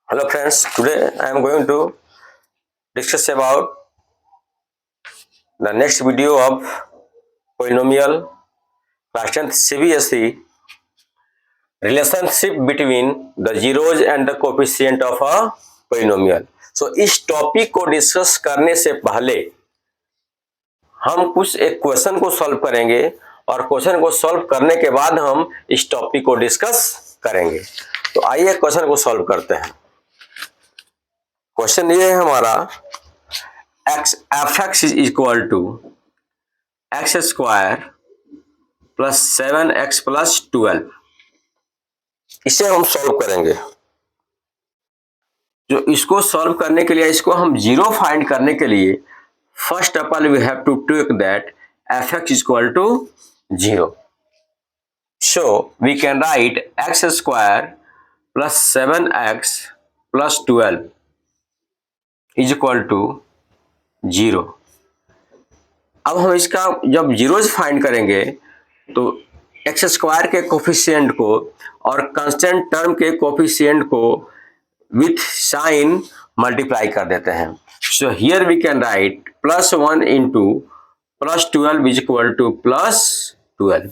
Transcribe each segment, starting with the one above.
Hello friends, today I am going to discuss about the next video of polynomial class 10th CBSE relationship between the zeros and the coefficient of a polynomial. So इस topic को discuss करने से पहले हम कुछ एक question को solve करेंगे और क्वेश्चन को सॉल्व करने के बाद हम इस टॉपिक को डिस्कस करेंगे। तो आइए क्वेश्चन को सॉल्व करते हैं। क्वेश्चन ये है हमारा f(x) is equal to x square plus 7x plus 12। इसे हम सॉल्व करेंगे। जो इसको सॉल्व करने के लिए, इसको हम जीरो फाइंड करने के लिए first of all we have to take that f(x) is equal to 0. So we can write x square plus 7x plus 12 is equal to 0। अब हम इसका जब जीरोज फाइंड करेंगे तो एक्स स्क्वायर के कोफिशिएंट को और कांस्टेंट टर्म के कोफिशिएंट को विथ साइन मल्टीप्लाई कर देते हैं। So here we can write plus 1 into plus 12 is equal to plus 12।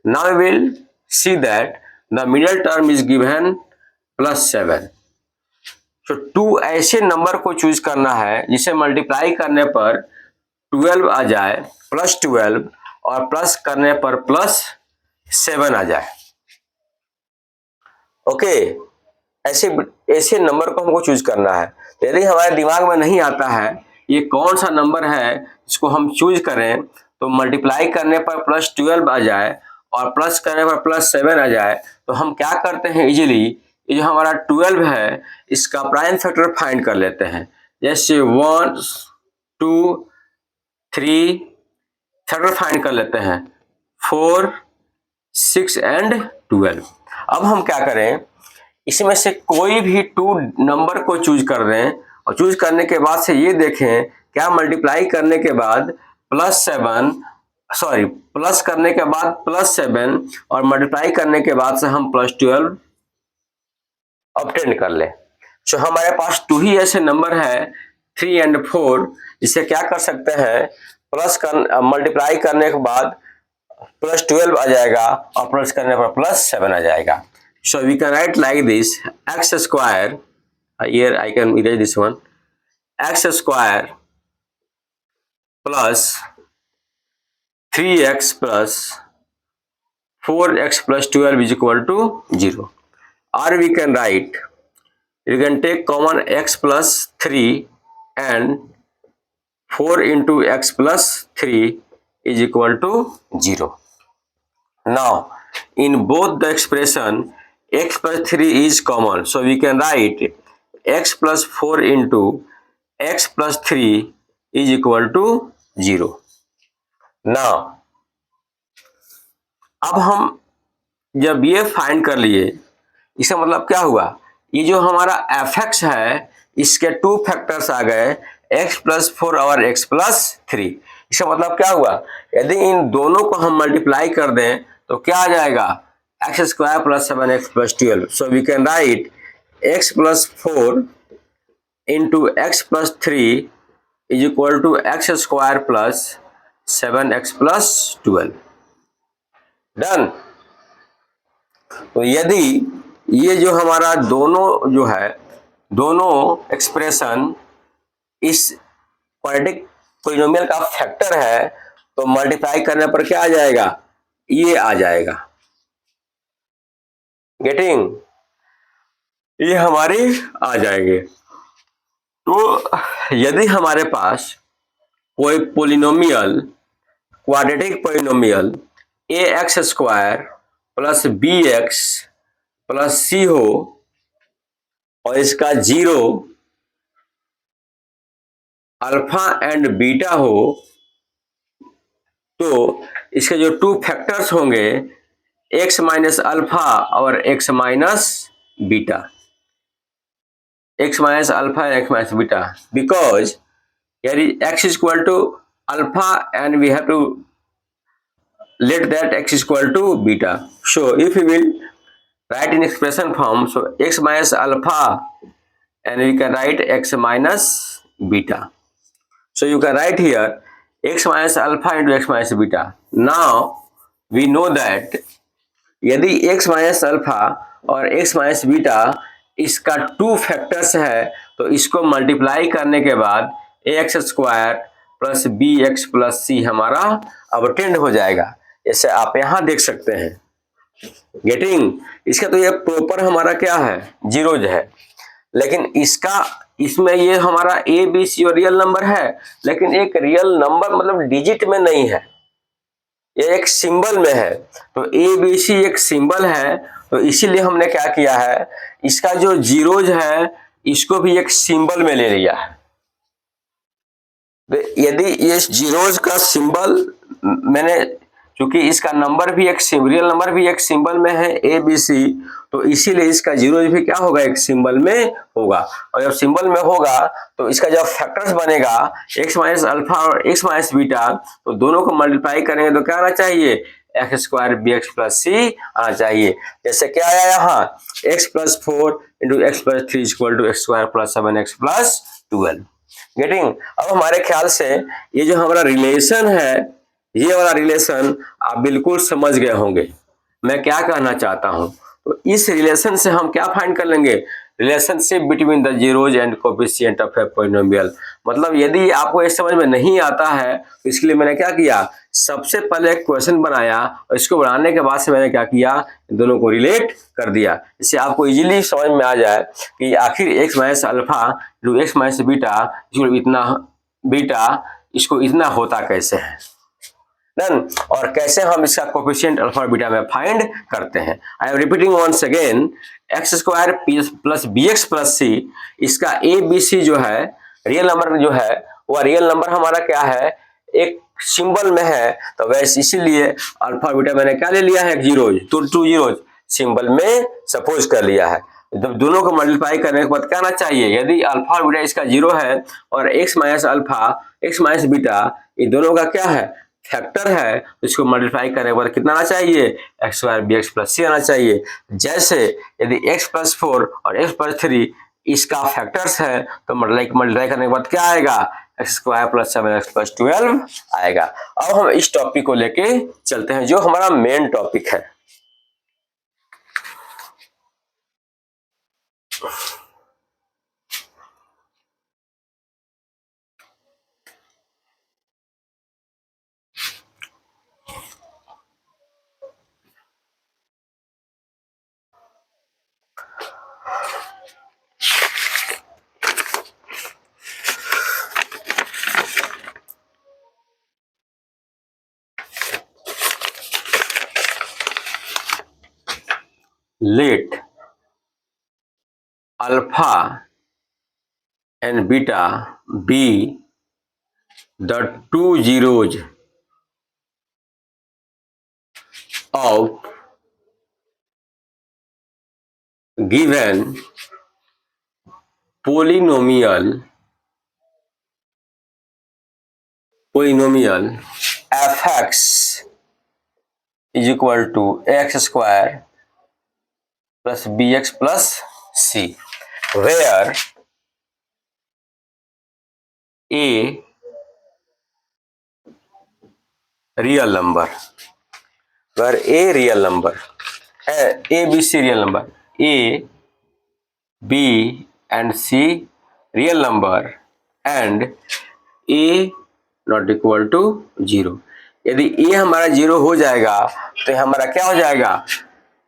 Now we will see that the middle term is given plus 7। तो to ऐसे number को choose करना है जिसे मल्टीप्लाई करने पर 12 आ जाए, प्लस 12 और प्लस करने पर प्लस 7 आ जाए। ओके, ऐसे नंबर को हमको चूज करना है। यदि हमारे दिमाग में नहीं आता है ये कौन सा नंबर है जिसको हम चूज करें, तो मल्टीप्लाई करने पर प्लस 12 आ जाए और प्लस करने पर प्लस 7 आ जाए, तो हम क्या करते हैं इजीली, ये जो हमारा 12 है इसका प्राइम फैक्टर फाइंड कर लेते हैं। जैसे 1 2 3 फैक्टर फाइंड कर लेते हैं 4 6 एंड 12। अब हम क्या करें, इसमें से कोई भी टू नंबर को चूज कर रहे हैं और चूज करने के बाद से ये देखें क्या मल्टीप्लाई करने के बाद प्लस करने के बाद प्लस 7 और मल्टीप्लाई करने के बाद से हम प्लस 12 ऑब्टेन कर ले। सो हमारे पास टू ही ऐसे नंबर है 3 एंड 4 जिसे क्या कर सकते हैं, मल्टीप्लाई करने के बाद प्लस 12 आ जाएगा और प्लस करने पर प्लस 7 आ जाएगा। So we can write like this x square, here I can erase this one, x square plus 3x plus 4x plus 12 is equal to 0। और we can write, you can take common x plus 3 and 4 into x plus 3 is equal to 0. Now in both the expression x plus 3 is common, so we can write x plus 4 into x plus 3 is equal to 0. Now अब हम जब ये find कर लिए, इसका मतलब क्या हुआ, ये जो हमारा f(x) है इसके टू फैक्टर्स आ गए, x प्लस 4 और x प्लस 3। इसका मतलब क्या हुआ, यदि इन दोनों को हम मल्टीप्लाई कर दें तो क्या आ जाएगा, x square plus 7x plus 12। So we can write x plus 4 into x plus 3 is equal to x square plus 7x plus 12। Done. तो यदि ये जो हमारा दोनों जो है, दोनों एक्सप्रेशन इस क्वाड्रेटिक पॉलिनोमियल का फैक्टर है, तो मल्टीप्लाई करने पर क्या आ जाएगा, ये आ जाएगा। गेटिंग, ये हमारे आ जाएंगे। तो यदि हमारे पास कोई polynomial, quadratic polynomial ax square plus bx plus c हो और इसका 0 अल्फा एंड बीटा हो, तो इसके जो टू फैक्टर्स होंगे x माइनस अल्फा और x minus beta, x minus alpha and x minus beta, because x is equal to alpha and we have to let that x is equal to beta. So if we will write in expression form, so x minus alpha and we can write x minus beta. So you can write here x minus alpha into x minus beta. Now we know that यदि x minus alpha और x minus beta इसका 2 factors है तो इसको multiply करने के बाद ax square plus b x plus c हमारा ऑब्टेन्ड हो जाएगा। जैसे आप यहां देख सकते हैं, गेटिंग। इसका तो ये प्रॉपर हमारा क्या है, जीरोज है, लेकिन इसका इसमें ये हमारा ए बी सी और रियल नंबर है, लेकिन एक रियल नंबर मतलब डिजिट में नहीं है, ये एक सिंबल में है। तो ए बी सी एक सिंबल है, तो इसीलिए हमने क्या किया है, इसका जो जीरोज है इसको भी एक सिंबल में ले लिया है। तो यदि ये जीरोज का सिंबल मैंने, क्योंकि इसका नंबर भी एक रियल नंबर भी एक सिंबल में है ए बी सी, तो इसीलिए इसका जीरोज भी क्या होगा, एक सिंबल में होगा। और जब सिंबल में होगा तो इसका जब फैक्टर्स बनेगा x माइनस अल्फा और x माइनस बीटा, तो दोनों को मल्टीप्लाई करेंगे तो क्या आना चाहिए, x square b x plus c आना चाहिए। जैसे क्या आया यहाँ, x plus 4 into x plus 3 equal to x square plus 7x plus 12। Getting. अब हमारे ख्याल से ये जो हमारा रिलेशन है, ये वाला रिलेशन आप बिल्कुल समझ गए होंगे मैं क्या कहना चाहता हूं। तो इस रिलेशन से हम क्या फाइंड कर लेंगे, relationship between the zeros and coefficient of a polynomial. मतलब यदि आपको ये समझ में नहीं आता है तो इसके लिए मैंने क्या किया, सबसे पहले एक क्वेश्चन बनाया और इसको बनाने के बाद से मैंने क्या किया, दोनों को रिलेट कर दिया, इससे आपको इजीली समझ में आ जाए कि आखिर एक्स माइनस अल्फा जो एक्स माइनस बीटा जो इतना बीटा इसको इतना होता कैसे है डन, और कैसे हम इसका कोफिशिएंट अल्फा बीटा में फाइंड करते हैं। I am repeating once again, x square plus b x plus c, इसका ए बी सी जो है रियल नंबर जो है वह रियल नंबर हमारा क्या है, एक सिंबल में है, तो वैसे इसीलिए अल्फा बीटा मैंने क्या ले लिया है, जीरोज, तो 2 जीरोज सिंबल में सपोज कर लिया है। जब दोनों को मल्टीप्लाई करने के बाद क्या आना चाहिए, यदि अल्फा बीटा इसका जीरो है और x minus alpha x minus beta ये दोनों का क्या है, फैक्टर है, तो इसको मल्टीप्लाई करने के बाद कितना आना चाहिए, x square b x plus c आना चाहिए। जैसे यदि एक्स प्लस 4 और एक्स प्लस 3 इसका फैक्टर्स है तो मल्टीप्लाई करने के बाद क्या आएगा, x square plus 7x plus 12 आएगा। अब हम इस टॉपिक को लेके चलते हैं जो हमारा मेन टॉपिक है। Let alpha and beta be the 2 zeros of given polynomial fx is equal to x square plus bx plus c, where a real number, where a real number है, a b c real number, a b and c real number and a not equal to 0। यदि a हमारा 0 हो जाएगा तो हमारा क्या हो जाएगा,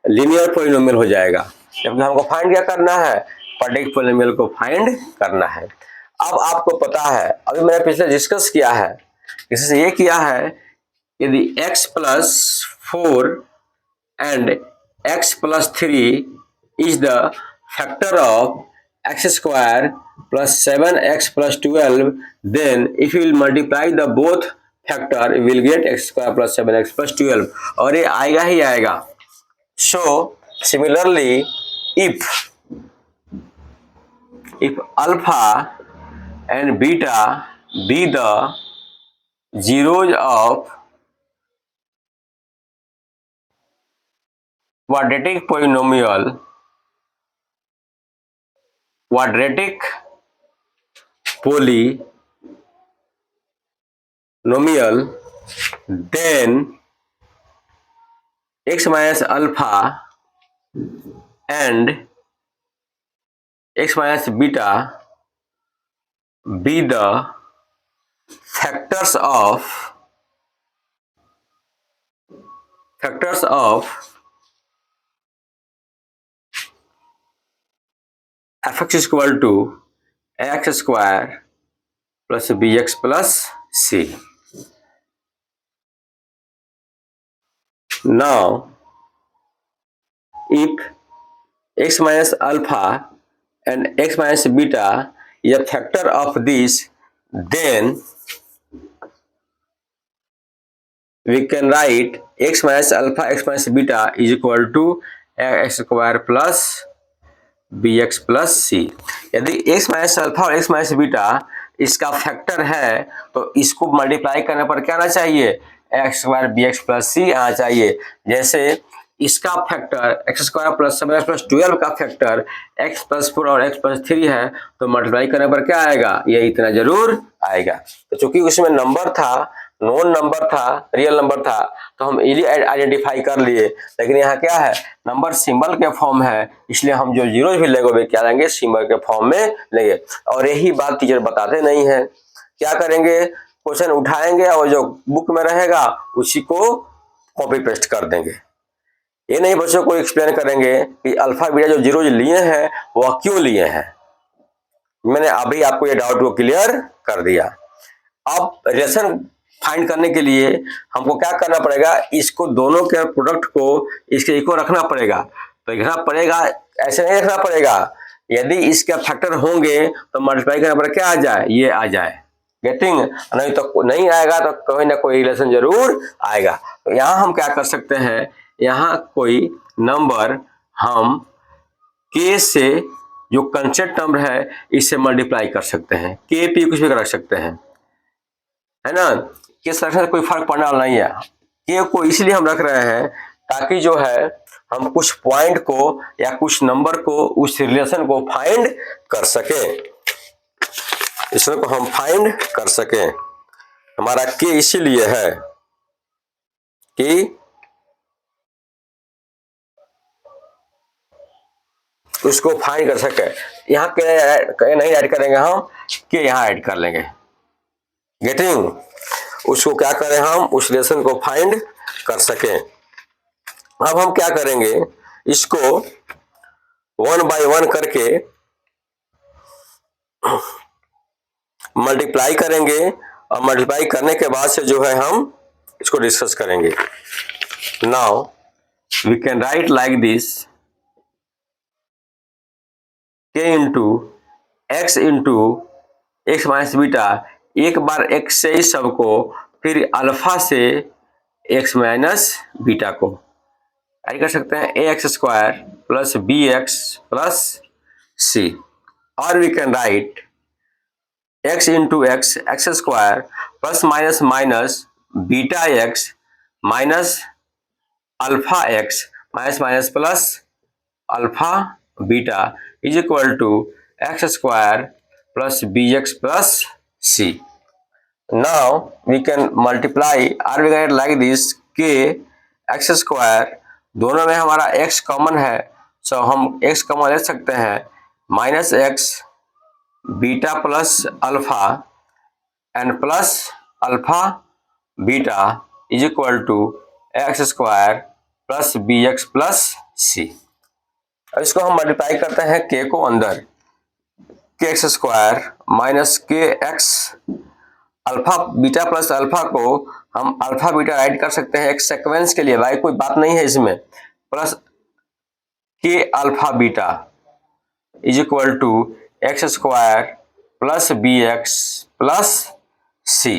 लीनियर पॉलिनोमियल हो जाएगा। जबकि हमको फाइंड क्या करना है, क्वाड्रेटिक पॉलिनोमियल को फाइंड करना है। अब आपको पता है, अभी मैंने पिछले डिस्कस किया है, इससे ये किया है, यदि x plus 4 and x plus 3 is the factor of x square plus 7x plus 12, then if you will multiply the both factor you will get x square plus 7x plus 12, और ये आएगा ही आएगा। So similarly if alpha and beta be the zeros of quadratic polynomial quadratic polynomial, then x minus alpha and x minus beta be the factors of fx is equal to x square plus bx plus c. Now if x minus alpha and x minus beta is a factor of this, then we can write x minus alpha x minus beta is equal to x square plus bx plus c. यदि x minus alpha और x minus beta इसका factor है तो इसको multiply करने पर क्या आना चाहिए, x square b x plus c आना चाहिए। जैसे इसका factor x square plus 7x plus 12 का फैक्टर x प्लस 4 और x प्लस 3 है, तो मल्टीप्लाई करने पर क्या आएगा, ये इतना जरूर आएगा। तो चूंकि उसमें नंबर था, नॉन नंबर था, रियल नंबर था, तो हम इजीली आइडेंटिफाई कर लिए। लेकिन यहाँ क्या है, नंबर सिंबल के फॉर्म है, इसलिए हम जो जीरो भी लेंगे वे क्या लेंगे, सिंबल के फॉर्म में लेंगे। और यही बात टीचर बताते नहीं है। क्या करेंगे, क्वेश्चन उठाएंगे और जो बुक में रहेगा उसी को कॉपी पेस्ट कर देंगे। ये नहीं बच्चों को एक्सप्लेन करेंगे कि अल्फा बीटा जो जीरो लिए हैं वह क्यों लिए हैं। मैंने अभी आपको ये डाउट को क्लियर कर दिया। अब रिलेशन फाइंड करने के लिए हमको क्या करना पड़ेगा, इसको दोनों के प्रोडक्ट को इसके इक्वल रखना पड़ेगा। तो रखना पड़ेगा, ऐसे नहीं रखना पड़ेगा, यदि इसके फैक्टर होंगे तो मल्टीप्लाई करने पर क्या आ जाए, ये आ जाए। गेटिंग, नहीं तो नहीं आएगा तो कोई ना कोई रिलेशन जरूर आएगा। तो यहाँ हम क्या कर सकते हैं, यहाँ कोई नंबर हम k से जो कंस्टेंट नंबर है इससे मल्टीप्लाई कर सकते हैं, k p कुछ भी रख सकते हैं, है ना। के रखने से कोई फर्क पड़ने वाला नहीं है। के को इसलिए हम रख रहे हैं ताकि जो है हम कुछ पॉइंट को या कुछ नंबर को, उस रिलेशन को फाइंड कर सके, इसको हम फाइंड कर सके। हमारा के इसीलिए है कि उसको फाइंड कर सके। यहाँ के नहीं ऐड करेंगे हम, के यहाँ ऐड कर लेंगे। गेटिंग, उसको क्या करें हम, उस रिलेशन को फाइंड कर सके। अब हम क्या करेंगे, इसको 1 बाय 1 करके मल्टीप्लाई करेंगे और मल्टीप्लाई करने के बाद से जो है हम इसको डिस्कस करेंगे। Now we can write like this, k into x minus beta, एक बार x से ही सबको, फिर अल्फा से x माइनस बीटा को ऐड कर सकते हैं, ax square plus bx plus c। और we can write x into x square plus minus minus beta x minus alpha x minus minus plus alpha beta is equal to x square plus bx plus c। Now we can multiply और we can like this, k x square, दोनों में हमारा x common है, सो हम x common ले सकते हैं, minus x beta plus alpha and plus alpha beta is equal to x square plus bx plus c। इसको हम मल्टीप्लाई करते हैं k को अंदर, के एक्स स्क्वायर माइनस के x, alpha beta plus alpha को हम अल्फा बीटा ऐड कर सकते हैं एक सीक्वेंस के लिए, भाई कोई बात नहीं है इसमें, plus k alpha beta is equal to x square plus b x plus c.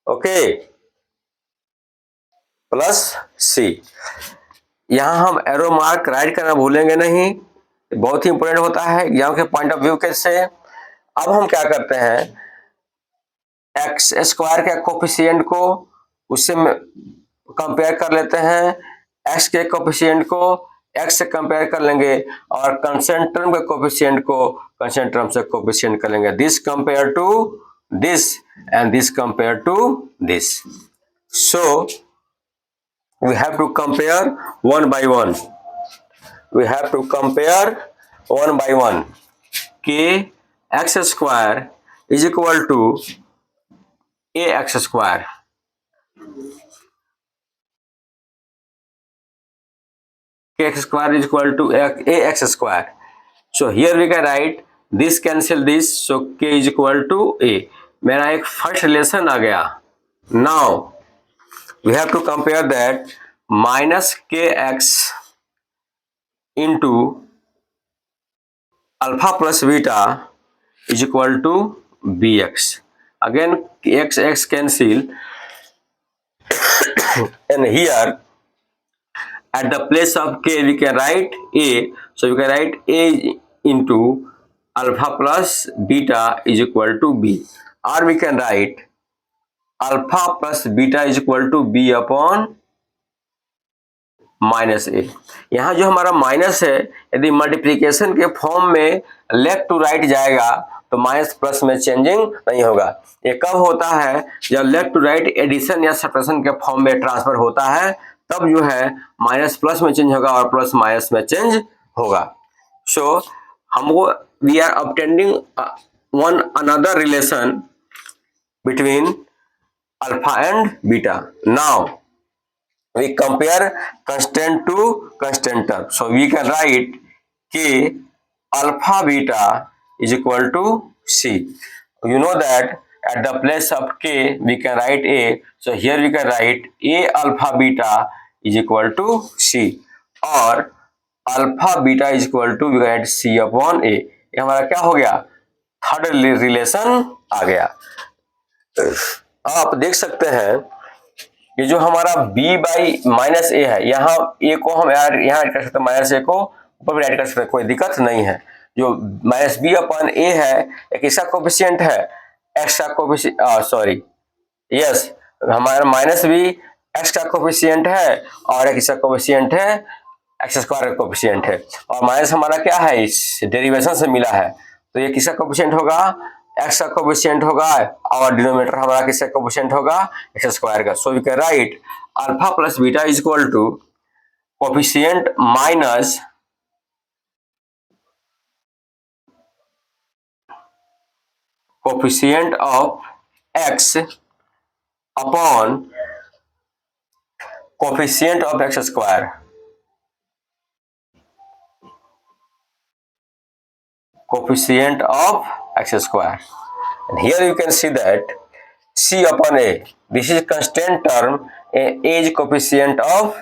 Okay, plus c. यहां हम एरो मार्क राइट करना भूलेंगे नहीं, बहुत ही इंपॉर्टेंट होता है एग्जाम के पॉइंट ऑफ व्यू के से। अब हम क्या करते हैं, एक्स स्क्वायर के कोफिशिएंट को उससे कंपेयर कर लेते हैं, एक्स के कोफिशिएंट को x से कंपेयर कर लेंगे और कंस्टेंट टर्म के कोफिशिएंट को कंस्टेंट टर्म से कोफिशिएंट कर लेंगे, this compare to this and this compare to this. So we have to compare one by one. We have to compare one by one. K x square is equal to ax square. Kx square is equal to ax square. So here we can write this cancel this, so k is equal to a. मेरा एक first relation आ गया. Now we have to compare that minus kx into alpha plus beta is equal to bx. Again x cancel and here at the place of k we can write a, so we can write a into alpha plus beta is equal to b, or we can write alpha plus beta is equal to b upon minus a. यहाँ जो हमारा minus है यदि multiplication के form में left to right जाएगा तो minus plus में चेंजिंग नहीं होगा. ये कब होता है? जब लेफ्ट टू राइट एडिशन या सब्ट्रैक्शन के फॉर्म में ट्रांसफर होता है तब जो है माइनस प्लस में चेंज होगा और प्लस माइनस में चेंज होगा. सो हमको we are obtaining one another relation between alpha and beta. Now we compare constant to constant term, so we can write k alpha beta is equal to c. You know that at the place of k we can write a, so here we can write a alpha beta is equal to c, or alpha beta is equal to we can write c upon a. ये हमारा क्या हो गया? Third relation आ गया. आप देख सकते हैं ये जो हमारा b बाई माइनस ए है, यहाँ a को हम यहाँ ऐड कर सकते हैं, माइनस ए को ऊपर भी ऐड कर सकते हैं, कोई दिक्कत नहीं है. जो माइनस बी अपॉन ए है एक इसका कोफिशिएंट है, एक्स का कोफिशिएंट सॉरी यस हमारा माइनस बी एक्स का कोफिशिएंट है और एक इसका कोफिशिएंट है एक्स स्क्वायर का कोफिशिएंट है, और माइनस हमारा क्या है इस डेरिवेशन से मिला है, तो ये किसका कोफिशिएंट होगा? एक्स का कोफिशिएंट होगा और डिनोमिनेटर हमारा किसका कोफिशिएंट होगा? एक्स स्क्वायर का. So we can write alpha plus beta is equal to coefficient minus coefficient of x upon coefficient of x square. Coefficient of x square, and here you can see that c upon a, this is constant term, a is coefficient of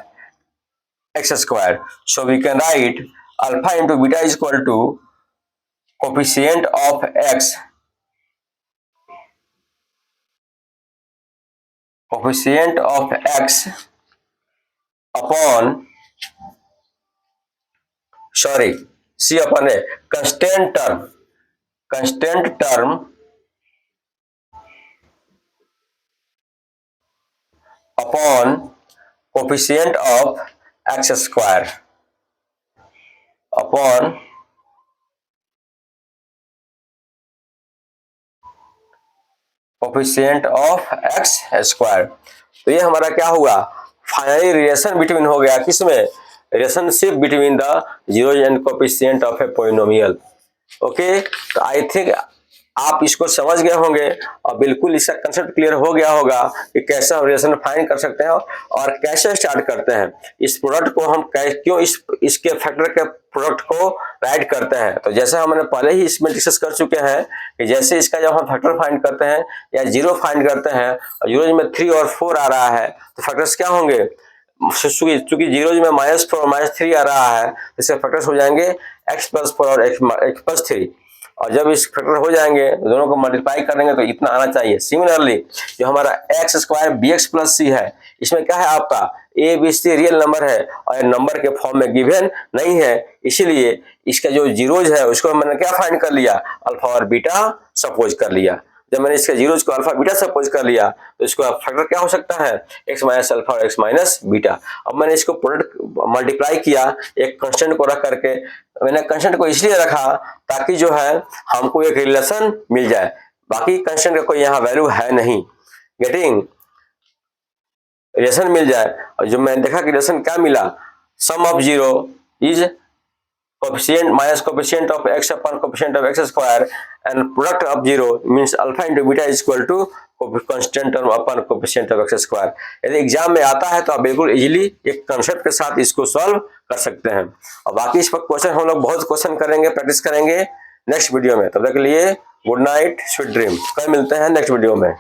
x square, so we can write alpha into beta is equal to coefficient of x upon sorry c upon a constant term upon coefficient of x square upon coefficient of x square. तो ये हमारा क्या हुआ? Finally relation between हो गया, किसमें? Relationship between the zeros and coefficient of a polynomial. Okay, तो I think आप इसको समझ गए होंगे और बिल्कुल इसका कंसेप्ट क्लियर हो गया होगा कि कैसे हम रिलेशन फाइंड कर सकते हैं और कैसे स्टार्ट करते हैं. इस प्रोडक्ट को हम क्यों इसके फैक्टर के प्रोडक्ट को राइट करते हैं. तो जैसे हमने पहले ही इसमें डिस्कस कर चुके हैं कि जैसे इसका जब हम फैक्टर फाइंड करते हैं या जीरो फाइंड करते हैं और जीरोज में 3 और 4 आ रहा है तो फैक्टर्स क्या होंगे? चूंकि जीरोज में -4 और -3 आ रहा है इसके फैक्टर्स हो जाएंगे x + 4 और x + 3, और जब इस फैक्टर हो जाएंगे दोनों को मल्टीप्लाई करेंगे तो इतना आना चाहिए. सिमिलरली जो हमारा x स्क्वायर bx + c है, इसमें क्या है? आपका a b c real number है और नंबर के फॉर्म में गिवन नहीं है, इसीलिए इसका जो जीरोज है उसको मैंने क्या फाइंड कर लिया? अल्फा और बीटा सपोज कर लिया. जब मैंने इसके जीरोज को अल्फा बीटा सपोज कर लिया तो इसका फैक्टर क्या हो सकता है, x माइनस अल्फा और x माइनस बीटा। अब मैंने इसको प्रोडक्ट मल्टीप्लाई किया एक कांस्टेंट को रख करके, मैंने कांस्टेंट को इसलिए रखा ताकि जो है हमको एक रिलेशन मिल जाए, बाकी कांस्टेंट का कोई यहाँ वैल्यू है नहीं, गेटिंग, रिलेशन मिल जाए। और जो मैंने देखा कि रिलेशन क्या मिला, sum of zero is coefficient minus coefficient of x upon coefficient of x square and product of zero means alpha into beta is equal to constant term upon coefficient of x square। यदि exam में आता है तो आप बिल्कुल easily एक concept के साथ इसको सॉल्व कर सकते हैं। और बाकी इस पर क्वेश्चन हम लोग बहुत क्वेश्चन करेंगे, प्रैक्टिस करेंगे नेक्स्ट वीडियो में। तब तक के लिए गुड नाइट, स्वीट ड्रीम। कल मिलते हैं नेक्स्ट वीडियो में।